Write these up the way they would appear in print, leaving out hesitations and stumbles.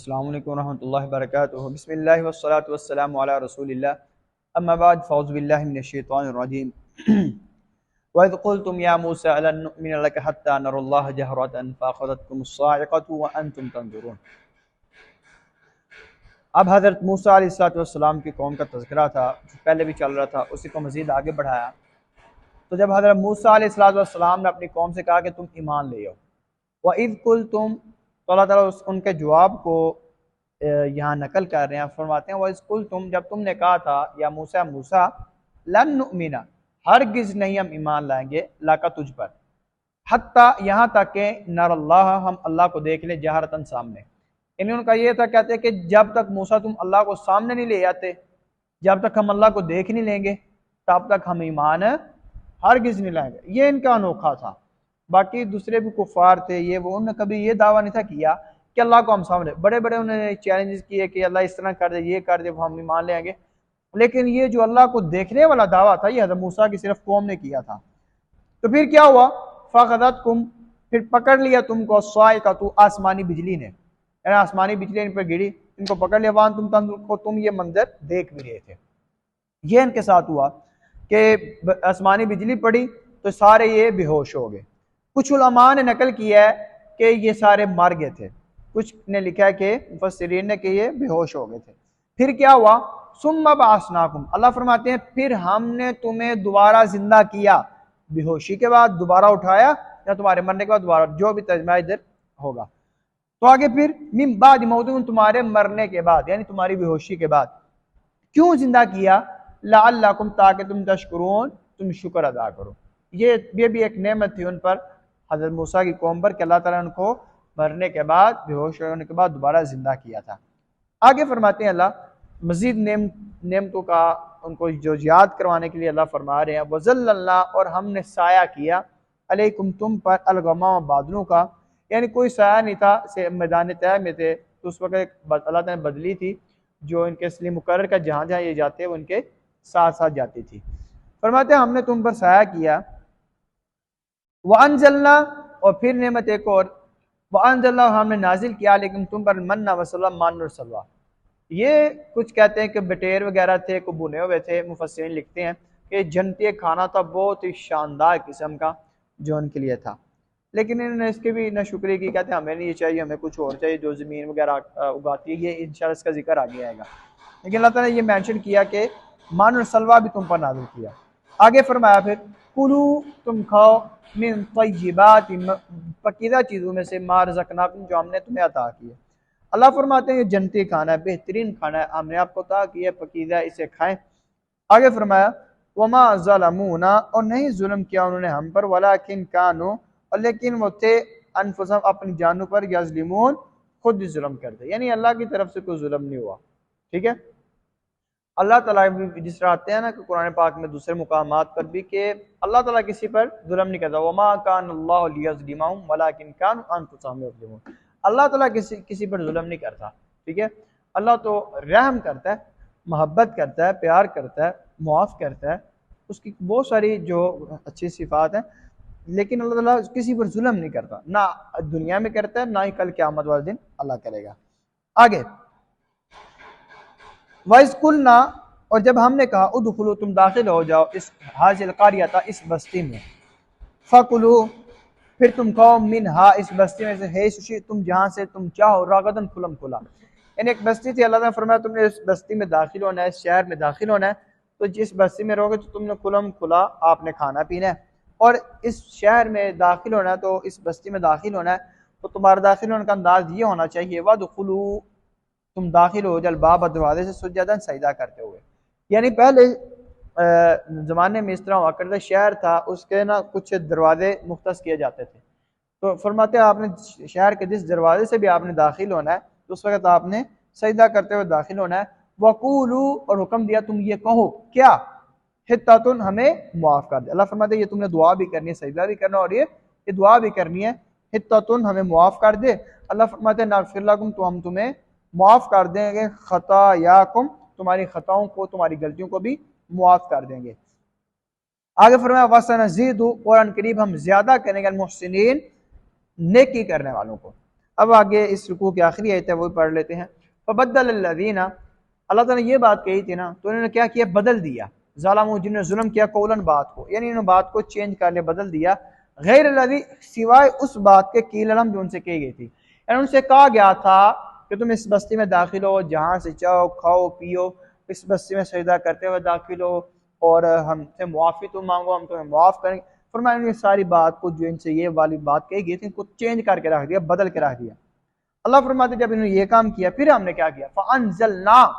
السلام علیکم ورحمۃ اللہ وبرکاتہ بسم اللہ والصلاۃ والسلام علی رسول اللہ اما بعد فاعوذ باللہ من الشیطان الرجیم وَإِذْ قُلْتُمْ يَا مُوسَىٰ أَلَن نُّؤْمِنَ لَكَ حَتَّىٰ نَرَى اللَّهَ جَهْرَةً فَأَخَذَتْكُمُ الصَّاعِقَةُ وَأَنْتُمْ تَنظُرُونَ۔ اب حضرت موسیٰ علیہ السلام کی قوم کا تذکرہ تھا، پہلے بھی چل رہا تھا، اسی کو مزید آگے بڑھایا۔ تو جب حضرت موسیٰ علیہ السلام نے اپنی قوم سے کہا کہ تم ایمان لے آؤ، وَإِذْ قُلْتُمْ، تو اللہ تعالیٰ ان کے جواب کو یہاں نقل کر رہے ہیں، فرماتے ہیں وَإِذْ قُلْتُمْ، جب تم نے کہا تھا یا موسیٰ لَن نُؤْمِنَ، ہرگز نہیں ہم ایمان لائیں گے لَکَ تجھ پر، حتیٰ یہاں تک کہ نَرَ اللَّهَ، ہم اللہ کو دیکھ لیں جہرتاً سامنے۔ یعنی ان کا یہ تھا، کہتے ہیں کہ جب تک موسیٰ تم اللہ کو سامنے نہیں لے آتے، جب تک ہم اللہ کو دیکھ نہیں لیں گے تب تک ہم ایمان ہرگز نہیں لائیں گے۔ یہ ان کا انوکھا تھا۔ باقی دوسرے بھی کفار تھے، یہ وہ، انہوں نے کبھی یہ دعویٰ نہیں تھا کیا کہ اللہ کو ہم سامنے، بڑے انہوں نے چیلنجز کیے کہ اللہ اس طرح کر دے، یہ کر دے، وہ ہم ایمان لے آئیں گے، لیکن یہ جو اللہ کو دیکھنے والا دعویٰ تھا یہ حضرت موسیٰ کی صرف قوم نے کیا تھا۔ تو پھر کیا ہوا؟ فَأَخَذَتْكُمْ، پھر پکڑ لیا تم کو الصَّاعِقَةُ، آسمانی بجلی نے، یعنی آسمانی بجلی ان پر گری، ان کو پکڑ لیا، وان تم تنظرون، کو تم یہ منظر دیکھ بھی رہے تھے۔ یہ ان کے ساتھ ہوا کہ آسمانی بجلی پڑی تو سارے یہ بے ہوش ہو گئے۔ کچھ علماء نے نقل کیا ہے کہ یہ سارے مر گئے تھے، کچھ نے لکھا ہے کہ مفسرین نے کہ یہ بے ہوش ہو گئے تھے۔ پھر کیا ہوا؟ ثُمَّ بَعَثْنَاكُمْ، اللہ فرماتے ہیں پھر ہم نے تمہیں دوبارہ زندہ کیا، بے ہوشی کے بعد دوبارہ اٹھایا، یا تمہارے مرنے کے بعد دوبارہ، جو بھی ترجمہ ادھر ہوگا۔ تو آگے پھر من بعد موتکم، تمہارے مرنے کے بعد، یعنی تمہاری بے ہوشی کے بعد کیوں زندہ کیا؟ لعلکم، تاکہ تم تشکرون، تم شکر ادا کرو۔ یہ بھی ایک نعمت تھی ان پر، حضرت موسیٰ کی قوم پر، کہ اللہ تعالیٰ نے ان کو مرنے کے بعد، بے ہوش ہونے کے بعد دوبارہ زندہ کیا تھا۔ آگے فرماتے ہیں اللہ مزید نعمتوں کا ان کو جو یاد کروانے کے لیے اللہ فرما رہے ہیں وَظَلَّلْنَا، اور ہم نے سایہ کیا، علیکم، تم پر، الغمام، بادلوں کا، یعنی کوئی سایہ نہیں تھا، میدان طے میں تھے تو اس وقت اللہ تعالیٰ نے بدلی تھی جو ان کے اصلی مقرر کا جہاں جہاں یہ جاتے وہ ان کے ساتھ ساتھ جاتی تھی۔ فرماتے ہیں ہم نے تم پر سایہ کیا، وَأَنزَلْنَا، اور پھر نعمت ایک اور، وَأَنزَلْنَا، ہم نے نازل کیا لیکن تم پر منّا وسلویٰ، مان اور سلوہ۔ یہ کچھ کہتے ہیں کہ بٹیر وغیرہ تھے، کو بھنے ہوئے تھے، مفسرین لکھتے ہیں کہ جنتی کھانا تھا، بہت ہی شاندار قسم کا جو ان کے لیے تھا، لیکن انہوں نے اس کے بھی نہ شکریہ کی، کہتے ہیں ہمیں نہیں یہ چاہیے، ہمیں کچھ اور چاہیے جو زمین وغیرہ اگاتی ہے، یہ انشاءاللہ اس کا ذکر آگے آئے گا، لیکن اللہ تعالیٰ نے یہ مینشن کیا کہ مان اور سلوہ بھی تم پر نازل کیا۔ آگے فرمایا پھر کلو، تم کھاؤ، من طیبات، پکیزہ چیزوں میں سے، ما رزقناکم، جو ہم نے تمہیں عطا کی ہے۔ اللہ فرماتے ہیں یہ جنتی کھانا ہے، بہترین کھانا ہے، ہم نے آپ کو عطا کیا ہے، پکیزہ، اسے کھائیں۔ آگے فرمایا وما ظلمونا، اور نہیں ظلم کیا انہوں نے ہم پر، ولکن کانوا، اور لیکن وہ تھے، انفسہم، اپنی جانوں پر، یظلمون، خود ہی ظلم کرتے، یعنی اللہ کی طرف سے کوئی ظلم نہیں ہوا۔ ٹھیک ہے، اللہ تعالیٰ جس طرح آتے ہیں نا کہ قرآن پاک میں دوسرے مقامات پر بھی کہ اللہ تعالیٰ کسی پر ظلم نہیں کرتا، وما کان اللہ لیظلمہم ولکن کانوا انفسہم یظلمون، اللہ تعالیٰ کسی پر ظلم نہیں کرتا۔ ٹھیک ہے، اللہ تو رحم کرتا ہے، محبت کرتا ہے، پیار کرتا ہے، معاف کرتا ہے، اس کی بہت ساری جو اچھی صفات ہیں، لیکن اللہ تعالیٰ کسی پر ظلم نہیں کرتا، نہ دنیا میں کرتا ہے، نہ ہی کل قیامت والے دن اللہ کرے گا۔ آگے وَإِذْ قُلْنَا، اور جب ہم نے کہا ادخلوا، تم داخل ہو جاؤ، اس حاضر القاریہ، اس بستی میں، فَكُلُوا، پھر تم کھاؤ، منہا، اس بستی میں سے، حیث شئتم، جہاں سے تم چاہو، رغداً، کھلم کھلا، یعنی ایک بستی تھی، اللہ نے فرمایا تم نے اس بستی میں داخل ہونا ہے، اس شہر میں داخل ہونا ہے، تو جس بستی میں رہو گے تو تم نے کھلم کھلا آپ نے کھانا پینا ہے، اور اس شہر میں داخل ہونا ہے، تو اس بستی میں داخل ہونا ہے تو تمہارا داخل ہونے کا انداز یہ ہونا چاہیے وَادْخُلُوا، تم داخل ہو جل باب، دروازے سے، سجداً، سجدہ کرتے ہوئے، یعنی پہلے زمانے میں اس طرح ہوا کرتا، شہر تھا اس کے نا کچھ دروازے مختص کیے جاتے تھے، تو فرماتے ہیں آپ نے شہر کے جس دروازے سے بھی آپ نے داخل ہونا ہے تو اس وقت آپ نے سجدہ کرتے ہوئے داخل ہونا ہے۔ وَقُولُوا، اور حکم دیا تم یہ کہو، کیا؟ حِطَّةٌ، ہمیں معاف کر دے، اللہ فرماتے ہیں یہ تم نے دعا بھی کرنی ہے، سجدہ بھی کرنا، اور یہ دعا بھی کرنی ہے، حِطَّةٌ، ہمیں معاف کر دے۔ اللہ فرماتے ہیں نغفر لکم، تو ہم تمہیں معاف کر دیں گے، خطایاکم، تمہاری خطاؤں کو، تمہاری غلطیوں کو بھی معاف کر دیں گے۔ آگے فرمایا وَسَنَزِيدُ، اور ان قریب ہم زیادہ کریں گے، المحسنین، نیکی کرنے والوں کو۔ اب آگے اس رکوع کی آخری آیت ہے وہ پڑھ لیتے ہیں. فبدل الذین، اللہ تعالیٰ نے یہ بات کہی تھی نا، تو انہوں نے کیا کیا؟ بدل دیا. ظالموں، جنہوں نے ظلم کیا، قولن بات کو، یعنی انہوں نے بات کو چینج کر لیا، بدل دیا، غیر الذی، سوائے اس بات کے قیل لہم جو ان سے کہی گئی تھی. یعنی ان سے کہا گیا تھا کہ تم اس بستی میں داخل ہو، جہاں سے چاہو کھاؤ پیو، اس بستی میں سجدہ کرتے ہوئے داخل ہو، اور ہم سے معافی تم مانگو، ہم تمہیں معاف کریں گے. فرمایا انہوں نے ساری بات کو جو ان سے یہ والی بات کہی گئی تھی ان کو چینج کر کے رکھ دیا، بدل کے رکھ دیا. اللہ فرماتے جب انہوں نے یہ کام کیا پھر ہم نے کیا کیا؟ فَأَنزَلْنَا،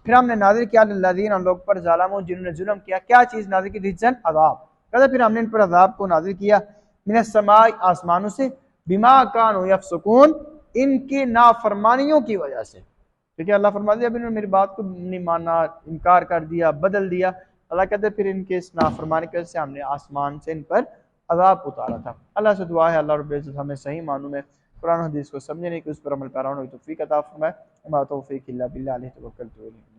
پھر ہم نے نازل کیا للذین، ان لوگ پر ظالموں جنہوں نے ظلم کیا. کیا چیز نازل کی؟ رجزن، عذاب. کہتے پھر ہم نے ان پر عذاب کو نازل کیا، من السماء، آسمانوں سے، بما کانوا یفسقون، ان کی نافرمانیوں کی وجہ سے. ٹھیک ہے، اللہ فرماتے جب انہوں نے میری بات کو نہیں مانا، انکار کر دیا، بدل دیا، اللہ کہتے پھر ان کے اس نافرمانی کی وجہ سے ہم نے آسمان سے ان پر عذاب اتارا تھا. اللہ سے دعا ہے اللہ رب العزت ہمیں صحیح معنوں میں قرآن و حدیث کو سمجھنے کی، اس پر عمل پیرا ہونے کی توفیق عطا فرمائے. وما توفیق الا باللہ، علیہ توکلت و الیہ